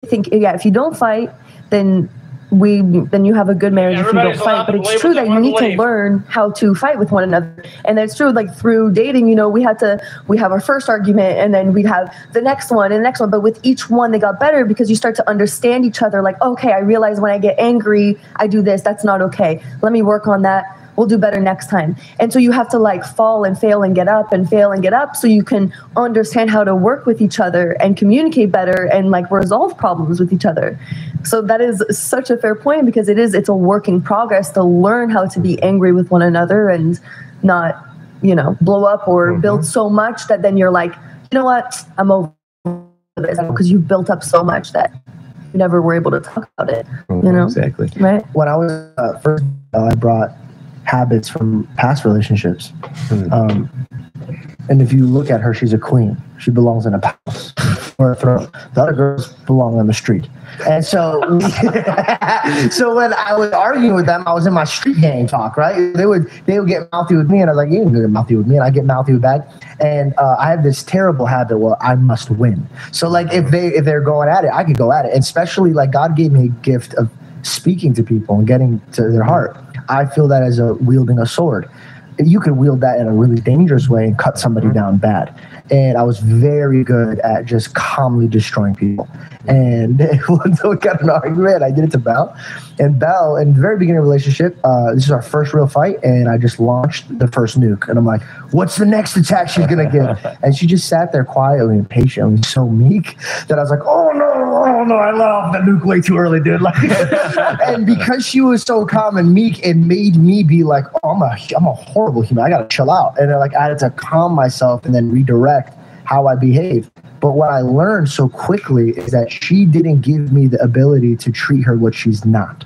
think, yeah, if you don't fight, then you have a good marriage if you don't fight. But it's true that you need to learn how to fight with one another. And it's true, like through dating, you know, we have our first argument, and then we have the next one and the next one. But with each one, they got better because you start to understand each other. Like, okay, I realize when I get angry, I do this. That's not okay. Let me work on that. We'll do better next time. And so you have to like fall and fail and get up and fail and get up so you can understand how to work with each other and communicate better and like resolve problems with each other. So that is such a fair point, because it's a work in progress to learn how to be angry with one another and not, you know, blow up or build so much that then you're like, you know what, I'm over this, because you've built up so much that you never were able to talk about it. You know, exactly. Right. When I was first, I brought habits from past relationships. And if you look at her, she's a queen. She belongs in a palace or a throne. The other girls belong on the street. And so, so when I was arguing with them, I was in my street gang talk, right? They would get mouthy with me, and I was like, you can get mouthy with me, and I get mouthy with back. And I have this terrible habit where I must win. So like if they're going at it, I could go at it. And especially like God gave me a gift of speaking to people and getting to their heart. I feel that as wielding a sword. You could wield that in a really dangerous way and cut somebody down bad. And I was very good at just calmly destroying people. And once we got an argument, I did it to Belle. And Belle, in the very beginning of the relationship, this is our first real fight, and I just launched the first nuke. And I'm like, what's the next attack she's going to give? And she just sat there quietly and patiently, so meek, that I was like, oh no, I let off the nuke way too early, dude. Like, and because she was so calm and meek, it made me be like, oh, I'm a horrible human. I got to chill out. And like I had to calm myself and then redirect how I behave. But what I learned so quickly is that she didn't give me the ability to treat her what she's not.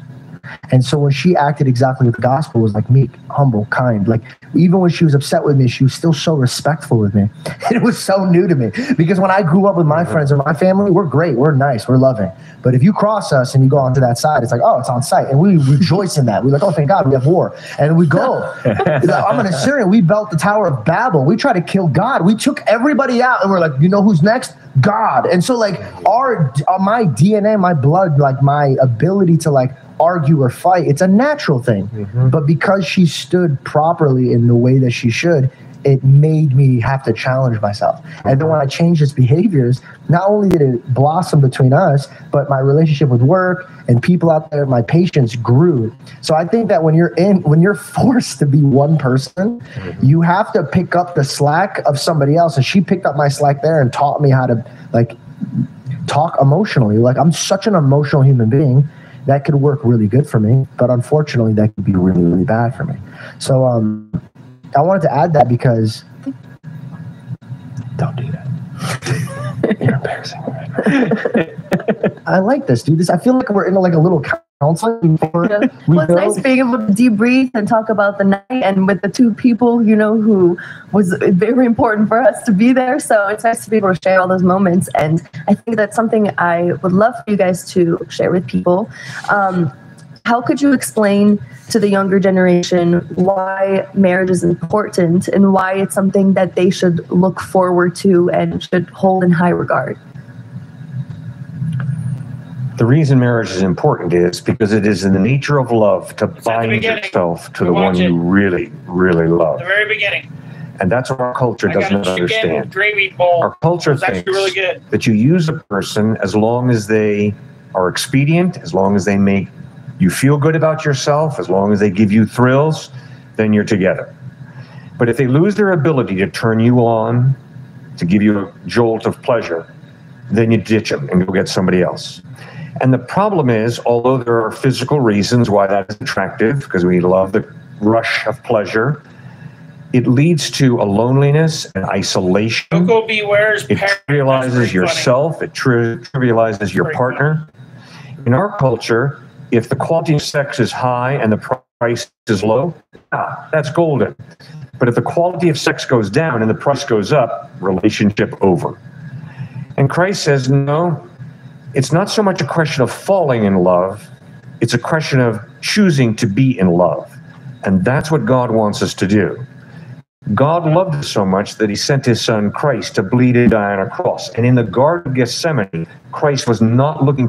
And so when she acted exactly what the gospel was, like meek, humble, kind, like even when she was upset with me, she was still so respectful with me. And it was so new to me, because when I grew up with my friends and my family, we're great, we're nice, we're loving. But if you cross us and you go onto that side, it's like, oh, it's on sight. And we rejoice in that. We're like, oh, thank God we have war. And we go. I'm an Assyrian. We built the Tower of Babel. We tried to kill God. We took everybody out, and we're like, you know who's next? God. And so like my DNA, my blood, like my ability to like argue or fight, it's a natural thing. But because she stood properly in the way that she should, it made me have to challenge myself. And then when I changed his behaviors, not only did it blossom between us, but my relationship with work and people out there, my patience grew. So I think that when you're forced to be one person, you have to pick up the slack of somebody else. And she picked up my slack there and taught me how to like talk emotionally. Like I'm such an emotional human being. That could work really good for me, but unfortunately that could be really, really bad for me. So I wanted to add that because don't do that. You're embarrassing. I like this, dude. I feel like we're in like a little counseling. Well, it's nice being able to debrief and talk about the night, and with the two people, you know, who was very important for us to be there. So it's nice to be able to share all those moments. And I think that's something I would love for you guys to share with people. How could you explain to the younger generation why marriage is important and why it's something that they should look forward to and should hold in high regard? The reason marriage is important is because it is in the nature of love to bind yourself to the one you really, really love. The very beginning. And that's what our culture doesn't understand. Gravy bowl. Our culture thinks really good. that you use a person as long as they are expedient, as long as they make you feel good about yourself, as long as they give you thrills, then you're together. But if they lose their ability to turn you on, to give you a jolt of pleasure, then you ditch them and go get somebody else. And the problem is, although there are physical reasons why that is attractive, because we love the rush of pleasure, it leads to a loneliness and isolation. Coco Beware's it trivializes yourself. It trivializes your partner. In our culture, if the quality of sex is high and the price is low, that's golden. But if the quality of sex goes down and the price goes up, relationship over. And Christ says, no, it's not so much a question of falling in love. It's a question of choosing to be in love. And that's what God wants us to do. God loved us so much that he sent his son Christ to bleed and die on a cross. And in the Garden of Gethsemane, Christ was not looking